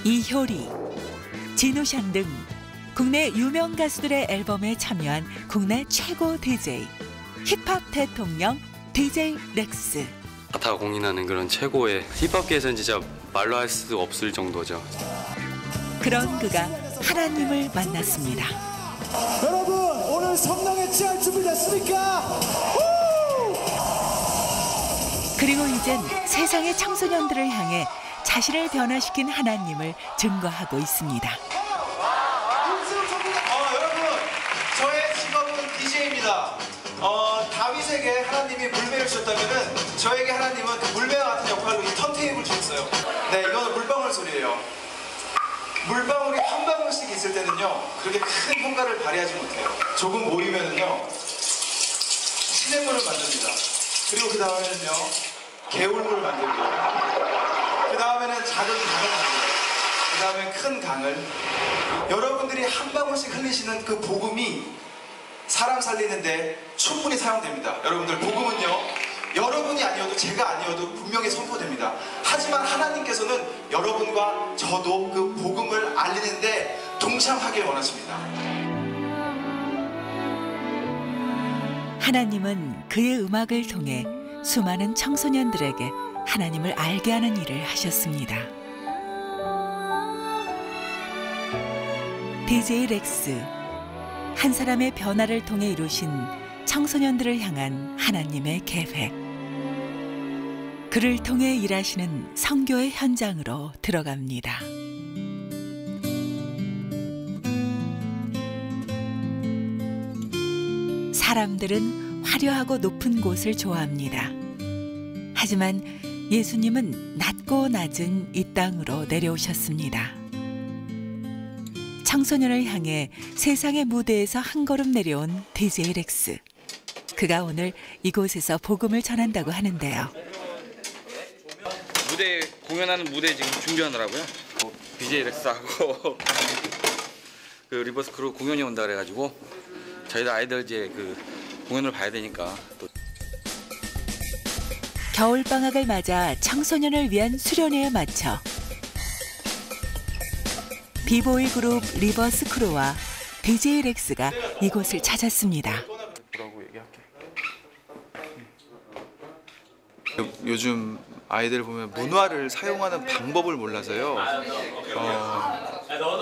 이효리, 진우션 등 국내 유명 가수들의 앨범에 참여한 국내 최고 DJ, 힙합 대통령 DJ 렉스. 다 공인하는 그런 최고의 힙합계에서는 진짜 말로 할 수 없을 정도죠. 그런 그가 하나님을 만났습니다. 여러분, 오늘 성령의 취할 준비됐습니까? 그리고 이젠 세상의 청소년들을 향해 자신을 변화시킨 하나님을 증거하고 있습니다. 여러분, 저의 직업은 DJ입니다. 다윗에게 하나님이 물매를 주셨다면은 저에게 하나님은 그 물매와 같은 역할로 이 턴테이블을 주셨어요. 네, 이거는 물방울 소리예요. 물방울이 한 방울씩 있을 때는요, 그렇게 큰 효과를 발휘하지 못해요. 조금 모이면은요, 시냇물을 만듭니다. 그리고 그 다음에는요, 개울물을 만들고, 그 다음에는 작은 강을 만들고, 그 다음에 큰 강을. 여러분들이 한 방울씩 흘리시는 그 복음이 사람 살리는데 충분히 사용됩니다. 여러분들, 복음은요, 여러분이 아니어도 제가 아니어도 분명히 선포됩니다. 하지만 하나님께서는 여러분과 저도 그 복음을 알리는데 동참하길 원하십니다. 하나님은 그의 음악을 통해 수많은 청소년들에게 하나님을 알게 하는 일을 하셨습니다. DJ 렉스, 한 사람의 변화를 통해 이루신 청소년들을 향한 하나님의 계획. 그를 통해 일하시는 선교의 현장으로 들어갑니다. 사람들은 화려하고 높은 곳을 좋아합니다. 하지만 예수님은 낮고 낮은 이 땅으로 내려오셨습니다. 청소년을 향해 세상의 무대에서 한 걸음 내려온 DJ 렉스. 그가 오늘 이곳에서 복음을 전한다고 하는데요. 무대 공연하는 무대 지금 준비하느라고요. BJ 렉스하고 그 리버스 크루 공연이 온다 그래가지고 저희도 아이들 이제 그 공연을 봐야 되니까 또. 겨울 방학을 맞아 청소년을 위한 수련회에 맞춰 비보이 그룹 리버스 크루와 DJ 렉스가 이곳을 찾았습니다. 요즘 아이들 보면 문화를 사용하는 방법을 몰라서요.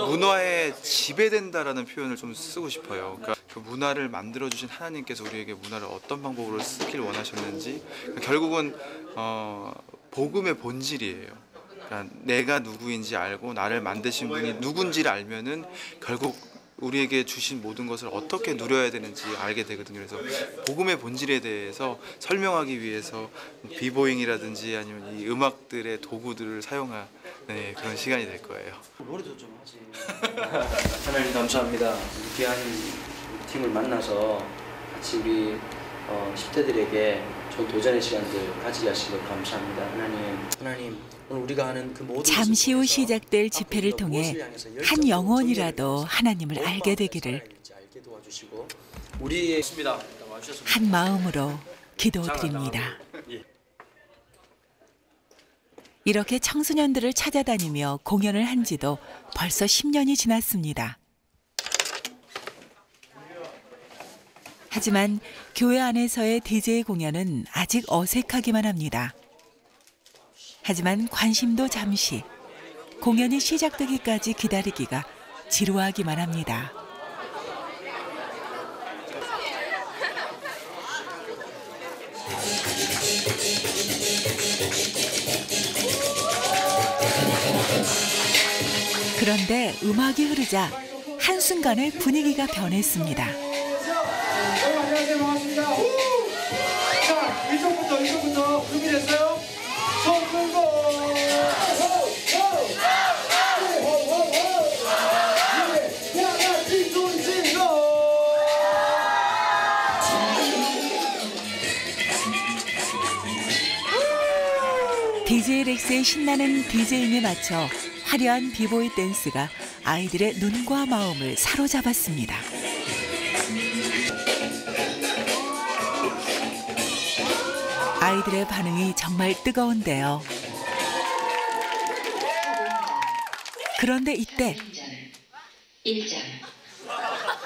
문화에 지배된다라는 표현을 좀 쓰고 싶어요. 그러니까 그 문화를 만들어주신 하나님께서 우리에게 문화를 어떤 방법으로 쓰길 원하셨는지, 결국은 복음의 본질이에요. 그러니까 내가 누구인지 알고 나를 만드신 분이 누군지를 알면은 결국 우리에게 주신 모든 것을 어떻게 누려야 되는지 알게 되거든요. 그래서 복음의 본질에 대해서 설명하기 위해서 비보잉이라든지 아니면 이 음악들의 도구들을 사용한 그런 시간이 될 거예요. 노래도 좀 하지. 하나님 감사합니다. 귀한 팀을 만나서 같이 우리 10대들에게 좋은 도전의 시간들 가지게 하신 것 감사합니다. 하나님 오늘 우리가 하는 그 모든 잠시 후 시작될 집회를 통해 한 영혼이라도 하나님을 알게 되기를 한 마음으로 기도드립니다. 이렇게 청소년들을 찾아다니며 공연을 한 지도 벌써 10년이 지났습니다. 하지만 교회 안에서의 DJ 공연은 아직 어색하기만 합니다. 하지만 관심도 잠시, 공연이 시작되기까지 기다리기가 지루하기만 합니다. 그런데 음악이 흐르자 한순간에 분위기가 변했습니다. 안녕하세요, 반갑습니다. 자, 이쪽부터 준비됐어요? 손 들고. DJ 렉스의 신나는 DJ잉에 맞춰 화려한 비보이 댄스가 아이들의 눈과 마음을 사로잡았습니다. 아이들의 반응이 정말 뜨거운데요. 그런데 이때 1장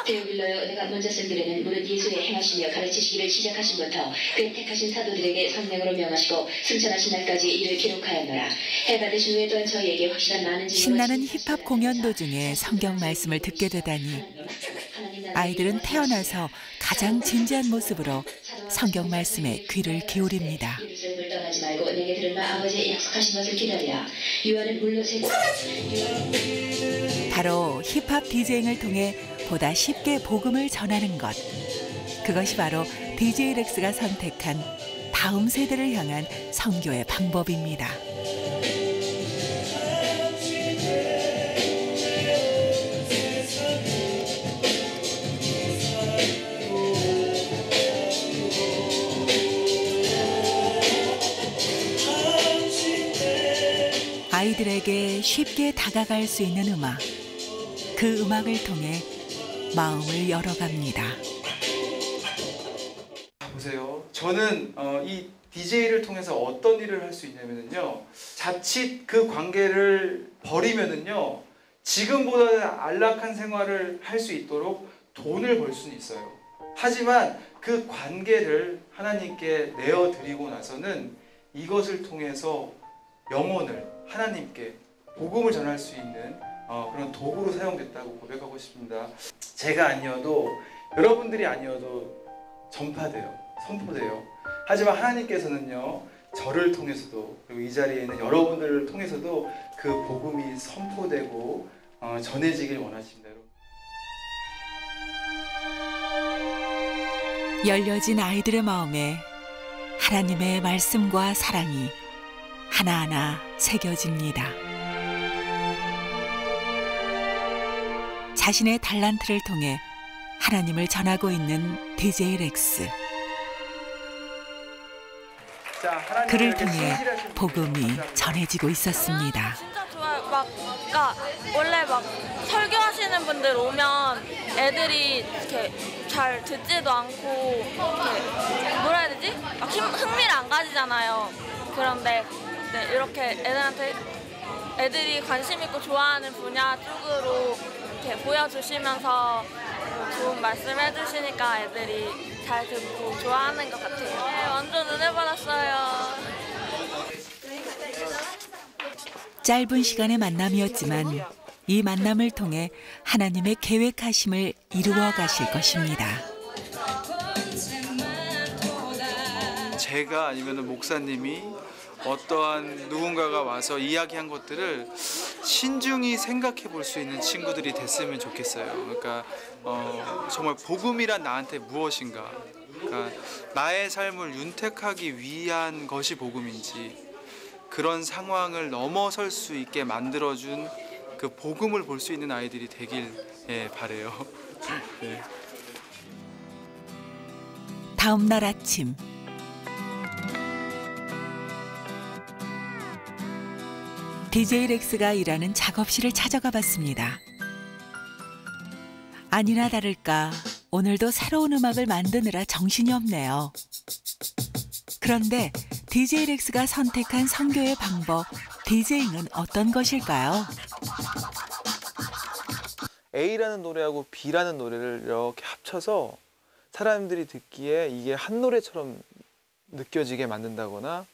데오빌러여 내가 먼저 쓸기로는 무릇 예수의 행하시며 가르치시기를 시작하신부터 그 택하신 사도들에게 성령으로 명하시고 승천하신 날까지 이를 기록하였노라. 해 받으신 후에 또한 저희에게 확실한 많은 신나는 힙합 공연 도중에 성경 말씀을 듣게 되다니 아이들은 태어나서 가장 진지한 모습으로 성경 말씀에 귀를 기울입니다. 떠나지 말고 내게 들으라 아버지의 약속하신 것을 기다리라. 유아는 물로 바로 힙합 디제잉을 통해 보다 쉽게 복음을 전하는 것. 그것이 바로 DJ 렉스가 선택한 다음 세대를 향한 선교의 방법입니다. 아이들에게 쉽게 다가갈 수 있는 음악. 그 음악을 통해 마음을 열어갑니다. 보세요. 저는 이 DJ를 통해서 어떤 일을 할 수 있냐면요. 자칫 그 관계를 버리면은요. 지금보다 안락한 생활을 할 수 있도록 돈을 벌 수는 있어요. 하지만 그 관계를 하나님께 내어드리고 나서는 이것을 통해서 영혼을 하나님께 복음을 전할 수 있는 그런 도구로 사용됐다고 고백하고 싶습니다. 제가 아니어도 여러분들이 아니어도 전파돼요. 선포돼요. 하지만 하나님께서는요. 저를 통해서도 그리고 이 자리에 있는 여러분들을 통해서도 그 복음이 선포되고 전해지길 원하십니다. 열려진 아이들의 마음에 하나님의 말씀과 사랑이 하나하나 새겨집니다. 자신의 달란트를 통해 하나님을 전하고 있는 DJ 렉스. 그를 통해 복음이 전해지고 있었습니다. 진짜 좋아요. 그러니까 원래 설교하시는 분들 오면 애들이 이렇게 잘 듣지도 않고 이렇게 뭐라 해야 되지? 흥미를 안 가지잖아요. 그런데 이렇게 애들이 관심 있고 좋아하는 분야 쪽으로 이렇게 보여주시면서 좋은 말씀 해주시니까 애들이 잘 듣고 좋아하는 것 같아요. 네, 완전 은혜 받았어요. 짧은 시간의 만남이었지만 이 만남을 통해 하나님의 계획하심을 이루어 가실 것입니다. 제가 아니면 목사님이 어떠한 누군가가 와서 이야기한 것들을 신중히 생각해 볼 수 있는 친구들이 됐으면 좋겠어요. 그러니까 정말 복음이란 나한테 무엇인가, 그러니까 나의 삶을 윤택하기 위한 것이 복음인지 그런 상황을 넘어설 수 있게 만들어준 그 복음을 볼 수 있는 아이들이 되길 바라요. 네. 다음 날 아침 DJ 렉스가 일하는 작업실을 찾아가 봤습니다. 아니나 다를까 오늘도 새로운 음악을 만드느라 정신이 없네요. 그런데 DJ 렉스가 선택한 선교의 방법, 디제잉은 어떤 것일까요? A라는 노래하고 B라는 노래를 이렇게 합쳐서 사람들이 듣기에 이게 한 노래처럼 느껴지게 만든다거나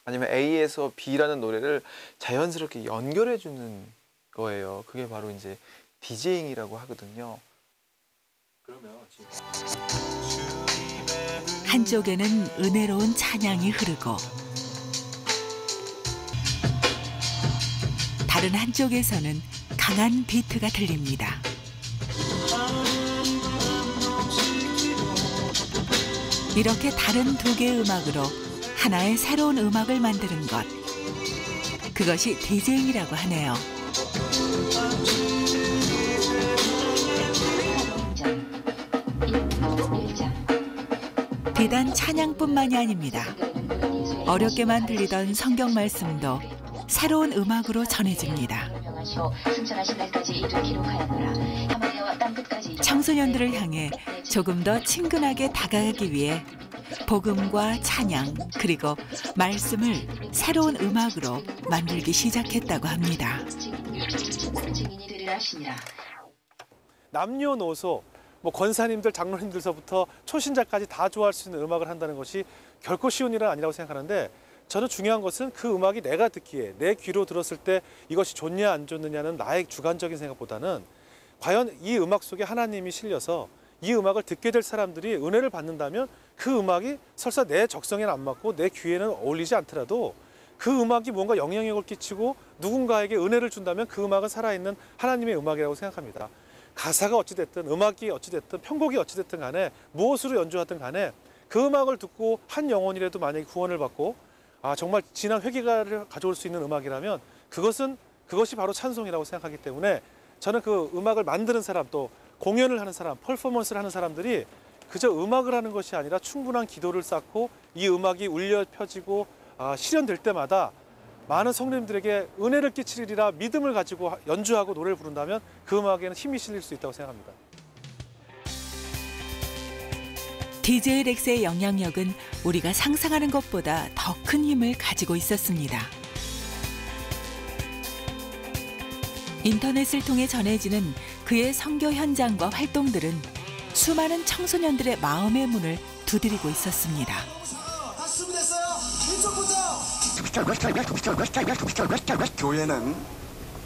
아니면 A에서 B라는 노래를 자연스럽게 연결해 주는 거예요. 그게 바로 이제 디제잉이라고 하거든요. 한쪽에는 은혜로운 찬양이 흐르고 다른 한쪽에서는 강한 비트가 들립니다. 이렇게 다른 두 개의 음악으로 하나의 새로운 음악을 만드는 것. 그것이 디제잉이라고 하네요. 비단 찬양뿐만이 아닙니다. 어렵게만 들리던 성경 말씀도 새로운 음악으로 전해집니다. 청소년들을 향해 조금 더 친근하게 다가가기 위해 복음과 찬양 그리고 말씀을 새로운 음악으로 만들기 시작했다고 합니다. 증인이 되리라 하시니라. 남녀노소, 권사님들, 장로님들서부터 초신자까지 다 좋아할 수 있는 음악을 한다는 것이 결코 쉬운 일은 아니라고 생각하는데, 저는 중요한 것은 그 음악이 내가 듣기에, 내 귀로 들었을 때 이것이 좋냐 안 좋느냐는 나의 주관적인 생각보다는 과연 이 음악 속에 하나님이 실려서 이 음악을 듣게 될 사람들이 은혜를 받는다면 그 음악이 설사 내 적성에는 안 맞고 내 귀에는 어울리지 않더라도 그 음악이 뭔가 영향력을 끼치고 누군가에게 은혜를 준다면 그 음악은 살아있는 하나님의 음악이라고 생각합니다. 가사가 어찌됐든 음악이 어찌됐든 편곡이 어찌됐든 간에 무엇으로 연주하든 간에 그 음악을 듣고 한 영혼이라도 만약에 구원을 받고 정말 진한 회개를 가져올 수 있는 음악이라면 그것이 바로 찬송이라고 생각하기 때문에 저는 그 음악을 만드는 사람, 또 공연을 하는 사람, 퍼포먼스를 하는 사람들이 그저 음악을 하는 것이 아니라 충분한 기도를 쌓고 이 음악이 울려 펴지고 실현될 때마다 많은 성도님들에게 은혜를 끼치리라 믿음을 가지고 연주하고 노래를 부른다면 그 음악에는 힘이 실릴 수 있다고 생각합니다. DJ 렉스의 영향력은 우리가 상상하는 것보다 더 큰 힘을 가지고 있었습니다. 인터넷을 통해 전해지는 그의 선교 현장과 활동들은 수많은 청소년들의 마음의 문을 두드리고 있었습니다. 교회는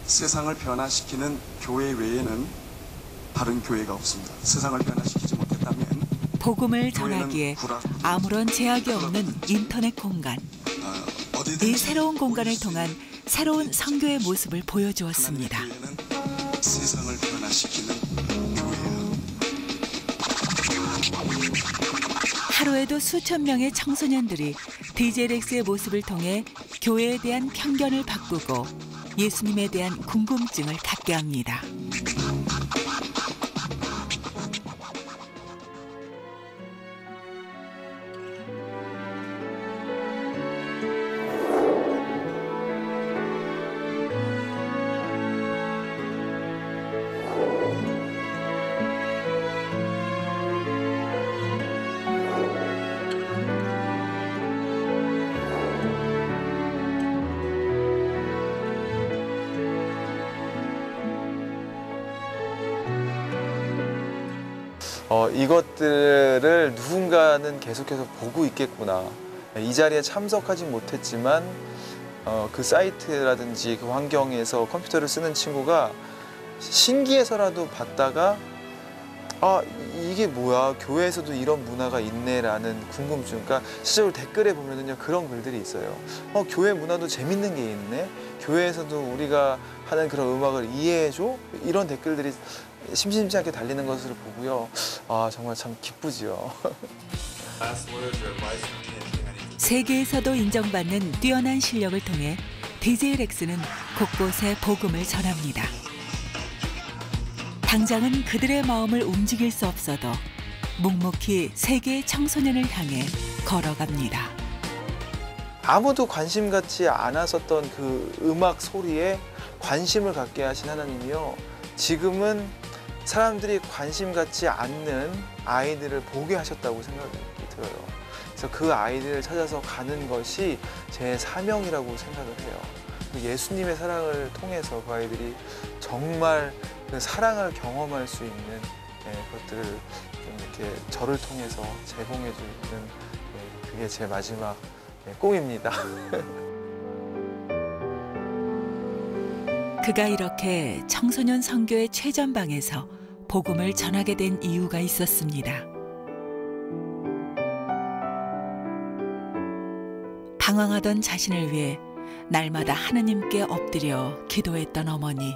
세상을 변화시키는 교회 외에는 다른 교회가 없습니다. 세상을 변화시키지 못했다면 복음을 전하기에 아무런 제약이 없는 인터넷 공간. 이 새로운 공간을 통한 새로운 선교의 모습을 보여주었습니다. 세상을 변화시키는 교회예요. 하루에도 수천 명의 청소년들이 DJ 렉스의 모습을 통해 교회에 대한 편견을 바꾸고 예수님에 대한 궁금증을 갖게 합니다. 이것들을 누군가는 계속해서 보고 있겠구나. 이 자리에 참석하지 못했지만 그 사이트라든지 그 환경에서 컴퓨터를 쓰는 친구가 신기해서라도 봤다가 이게 뭐야, 교회에서도 이런 문화가 있네라는 궁금증. 그러니까 실제로 댓글에 보면은요, 그런 글들이 있어요. 교회 문화도 재밌는 게 있네. 교회에서도 우리가 하는 그런 음악을 이해해줘. 이런 댓글들이 심심치 않게 달리는 것을 보고요. 정말 참 기쁘지요. 세계에서도 인정받는 뛰어난 실력을 통해 DJ 렉스는 곳곳에 복음을 전합니다. 당장은 그들의 마음을 움직일 수 없어도 묵묵히 세계의 청소년을 향해 걸어갑니다. 아무도 관심 갖지 않았었던 그 음악 소리에 관심을 갖게 하신 하나님이요, 지금은 사람들이 관심 갖지 않는 아이들을 보게 하셨다고 생각이 들어요. 그래서 그 아이들을 찾아서 가는 것이 제 사명이라고 생각을 해요. 예수님의 사랑을 통해서 그 아이들이 정말 그 사랑을 경험할 수 있는 것들을 좀 이렇게 저를 통해서 제공해 주는, 그게 제 마지막 꿈입니다. 그가 이렇게 청소년 선교의 최전방에서 복음을 전하게 된 이유가 있었습니다. 방황하던 자신을 위해 날마다 하느님께 엎드려 기도했던 어머니.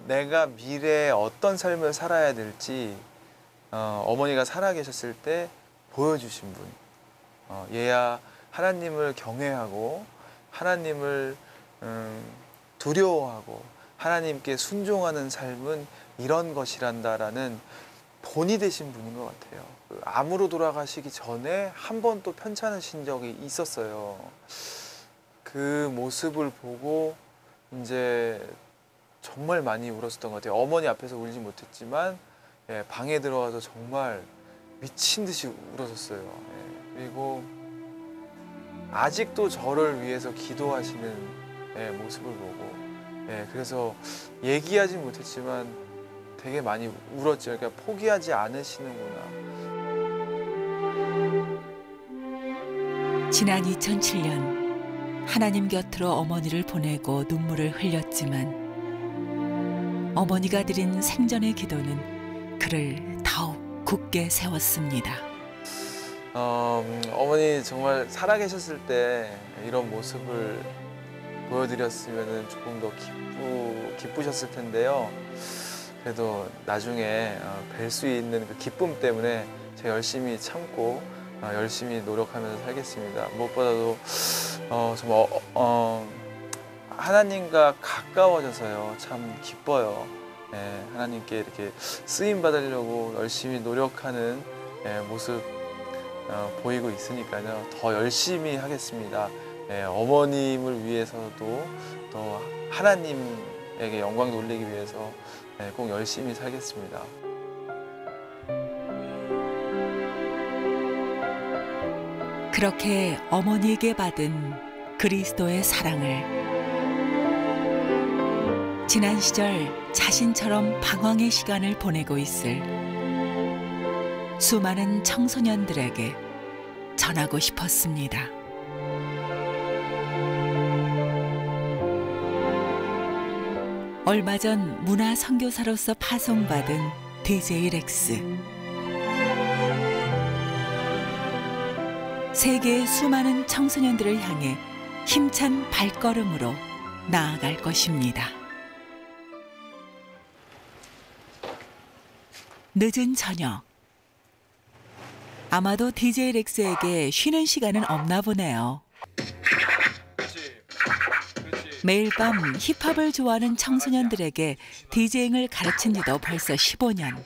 내가 미래에 어떤 삶을 살아야 될지 어머니가 살아계셨을 때 보여주신 분. 얘야 하나님을 경외하고 하나님을 두려워하고 하나님께 순종하는 삶은 이런 것이란다라는 본이 되신 분인 것 같아요. 암으로 돌아가시기 전에 한 번 또 편찮으신 적이 있었어요. 그 모습을 보고 이제 정말 많이 울었었던 것 같아요. 어머니 앞에서 울지 못했지만 방에 들어와서 정말 미친 듯이 울었었어요. 그리고 아직도 저를 위해서 기도하시는 모습을 보고 예, 그래서 얘기하지 못했지만 되게 많이 울었죠. 그러니까 포기하지 않으시는구나. 지난 2007년 하나님 곁으로 어머니를 보내고 눈물을 흘렸지만 어머니가 드린 생전의 기도는 그를 더욱 굳게 세웠습니다. 어머니 정말 살아계셨을 때 이런 모습을 보여드렸으면 조금 더 기쁘셨을 텐데요. 그래도 나중에 뵐 수 있는 그 기쁨 때문에 제가 열심히 참고 열심히 노력하면서 살겠습니다. 무엇보다도 정말 하나님과 가까워져서요 참 기뻐요. 예, 하나님께 이렇게 쓰임 받으려고 열심히 노력하는 모습 보이고 있으니까요 더 열심히 하겠습니다. 예, 어머님을 위해서도 또 하나님에게 영광 돌리기 위해서 꼭 열심히 살겠습니다. 그렇게 어머니에게 받은 그리스도의 사랑을 지난 시절 자신처럼 방황의 시간을 보내고 있을 수많은 청소년들에게 전하고 싶었습니다. 얼마 전 문화 선교사로서 파송받은 DJ 렉스. 세계의 수많은 청소년들을 향해 힘찬 발걸음으로 나아갈 것입니다. 늦은 저녁. 아마도 DJ 렉스에게 쉬는 시간은 없나 보네요. 매일 밤 힙합을 좋아하는 청소년들에게 디제잉을 가르친 지도 벌써 15년.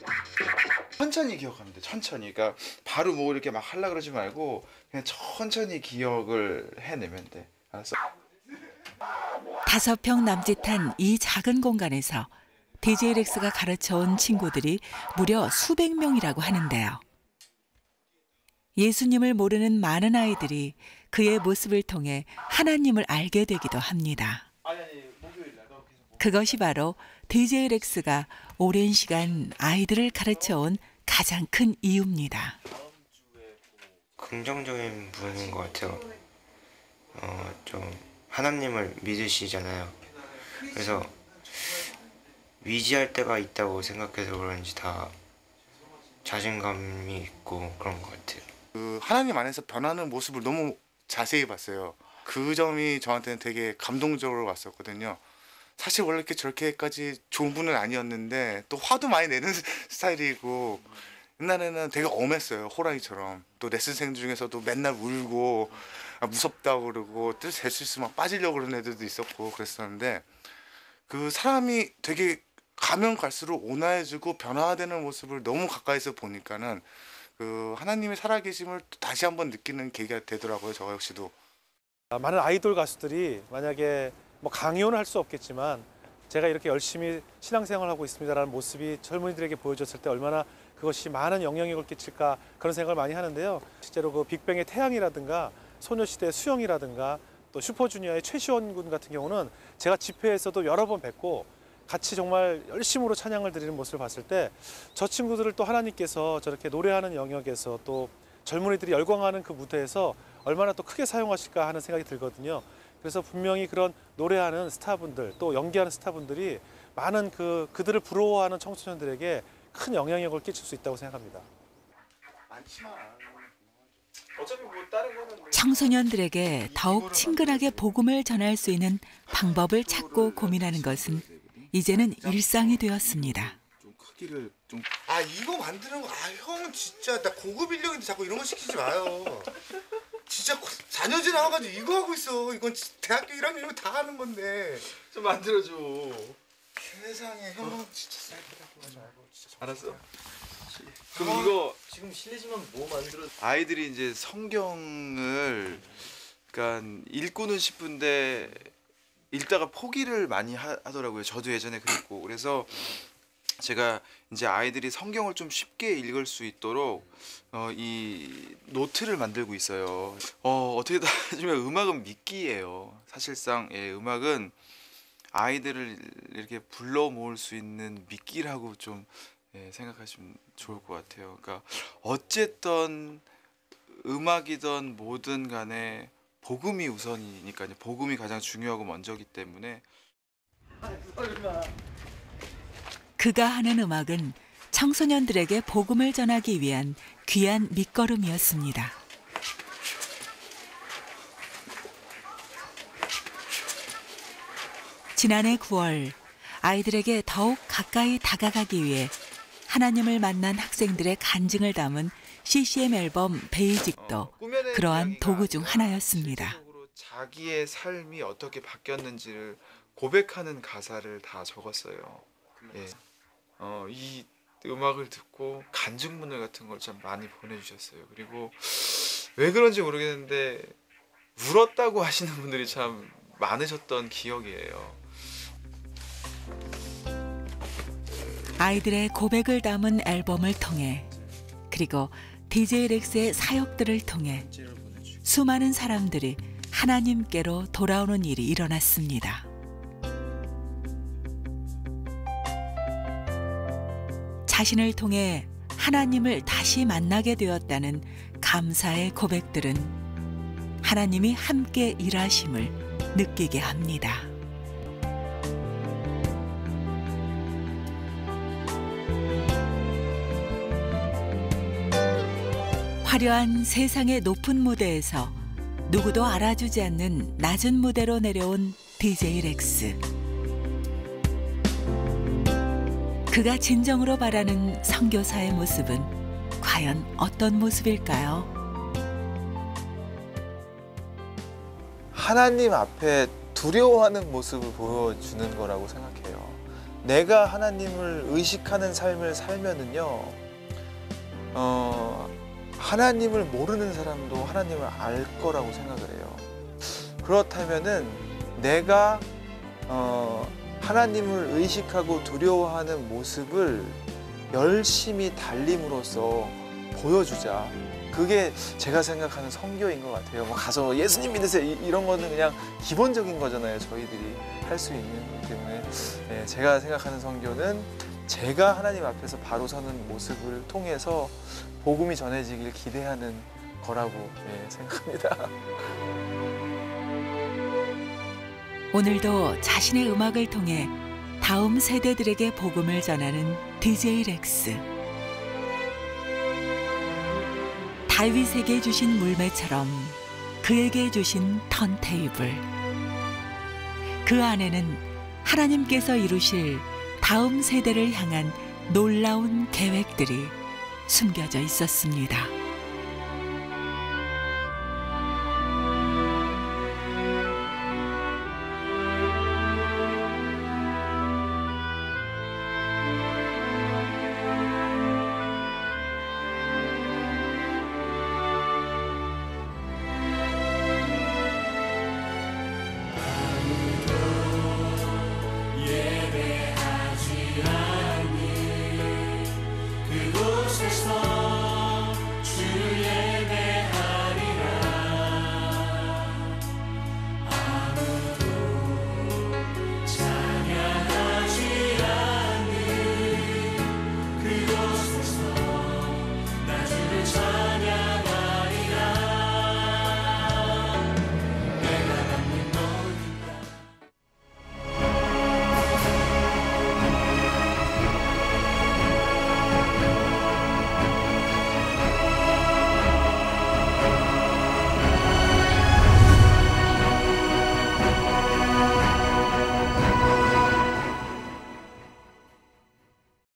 천천히 기억하면 돼. 천천히. 그러니까 바로 뭐 이렇게 막 하려고 그러지 말고 그냥 천천히 기억을 해내면 돼. 알았어? 5평 남짓한 이 작은 공간에서 DJ 렉스가 가르쳐온 친구들이 무려 수백 명이라고 하는데요. 예수님을 모르는 많은 아이들이 그의 모습을 통해 하나님을 알게 되기도 합니다. 그것이 바로 DJ 렉스가 오랜 시간 아이들을 가르쳐온 가장 큰 이유입니다. 긍정적인 분인 것 같아요. 좀 하나님을 믿으시잖아요. 그래서 위지할 때가 있다고 생각해서 그런지 다 자신감이 있고 그런 것 같아요. 그 하나님 안에서 변하는 모습을 너무 자세히 봤어요. 그 점이 저한테는 되게 감동적으로 왔었거든요. 사실 원래 이렇게 저렇게까지 좋은 분은 아니었는데 또 화도 많이 내는 스타일이고 옛날에는 되게 엄했어요. 호랑이처럼. 또 레슨생 중에서도 맨날 울고 무섭다고 그러고 또 될 수 있으면 막 빠지려고 그러는 애들도 있었고 그랬었는데 그 사람이 되게 가면 갈수록 온화해지고 변화되는 모습을 너무 가까이서 보니까는 그 하나님의 살아계심을 또 다시 한번 느끼는 계기가 되더라고요. 저 역시도. 많은 아이돌 가수들이 만약에 뭐 강요는 할 수 없겠지만 제가 이렇게 열심히 신앙생활을 하고 있습니다라는 모습이 젊은이들에게 보여줬을 때 얼마나 그것이 많은 영향력을 끼칠까 그런 생각을 많이 하는데요. 실제로 그 빅뱅의 태양이라든가 소녀시대의 수영이라든가 또 슈퍼주니어의 최시원 군 같은 경우는 제가 집회에서도 여러 번 뵙고 같이 정말 열심으로 찬양을 드리는 모습을 봤을 때 저 친구들을 또 하나님께서 저렇게 노래하는 영역에서 또 젊은이들이 열광하는 그 무대에서 얼마나 또 크게 사용하실까 하는 생각이 들거든요. 그래서 분명히 그런 노래하는 스타분들 또 연기하는 스타분들이 많은 그들을 부러워하는 청소년들에게 큰 영향력을 끼칠 수 있다고 생각합니다. 청소년들에게 더욱 친근하게 복음을 전할 수 있는 방법을 찾고 고민하는 것은 이제는 일상이 되었습니다. 크기를 좀... 아 이거 만드는 거 형은 진짜 나 고급 인력인데 자꾸 이런 거 시키지 마요. 진짜 4년째 나와가지고 이거 하고 있어. 이건 대학교 1학년이면 다 하는 건데 좀 만들어줘. 세상에 형은 진짜 쌀기라고 하지 말고 진짜 알았어? 그럼 이거 지금 실례지만 뭐 만들어? 아이들이 이제 성경을 그러니까 읽고는 싶은데 읽다가 포기를 많이 하더라고요. 저도 예전에 그랬고 그래서 제가 이제 아이들이 성경을 좀 쉽게 읽을 수 있도록 이 노트를 만들고 있어요. 어떻게 따지면 음악은 미끼예요. 사실상 예, 음악은 아이들을 이렇게 불러 모을 수 있는 미끼라고 좀 생각하시면 좋을 것 같아요. 그러니까 어쨌든 음악이든 뭐든 간에 복음이 우선이니까요. 복음이 가장 중요하고 먼저기 때문에. 그가 하는 음악은 청소년들에게 복음을 전하기 위한 귀한 밑거름이었습니다. 지난해 9월 아이들에게 더욱 가까이 다가가기 위해 하나님을 만난 학생들의 간증을 담은 CCM 앨범 베이직도 그러한 도구 중 하나였습니다. 자기의 삶이 어떻게 바뀌었는지를 고백하는 가사를 다 적었어요. 예. 이 음악을 듣고 간증문을 같은 걸 참 많이 보내주셨어요. 그리고 왜 그런지 모르겠는데 울었다고 하시는 분들이 참 많으셨던 기억이에요. 아이들의 고백을 담은 앨범을 통해 그리고 DJ 렉스의 사역들을 통해 수많은 사람들이 하나님께로 돌아오는 일이 일어났습니다. 자신을 통해 하나님을 다시 만나게 되었다는 감사의 고백들은 하나님이 함께 일하심을 느끼게 합니다. 화려한 세상의 높은 무대에서 누구도 알아주지 않는 낮은 무대로 내려온 DJ 렉스. 그가 진정으로 바라는 선교사의 모습은 과연 어떤 모습일까요? 하나님 앞에 두려워하는 모습을 보여주는 거라고 생각해요. 내가 하나님을 의식하는 삶을 살면은요, 하나님을 모르는 사람도 하나님을 알 거라고 생각을 해요. 그렇다면은 내가 하나님을 의식하고 두려워하는 모습을 열심히 달림으로써 보여주자. 그게 제가 생각하는 선교인 것 같아요. 뭐 가서 예수님 믿으세요 이런 거는 그냥 기본적인 거잖아요. 저희들이 할 수 있는 거기 때문에 제가 생각하는 선교는 제가 하나님 앞에서 바로 서는 모습을 통해서 복음이 전해지길 기대하는 거라고 생각합니다. 오늘도 자신의 음악을 통해 다음 세대들에게 복음을 전하는 DJ 렉스. 다윗에게 주신 물매처럼 그에게 주신 턴테이블. 그 안에는 하나님께서 이루실 다음 세대를 향한 놀라운 계획들이 숨겨져 있었습니다.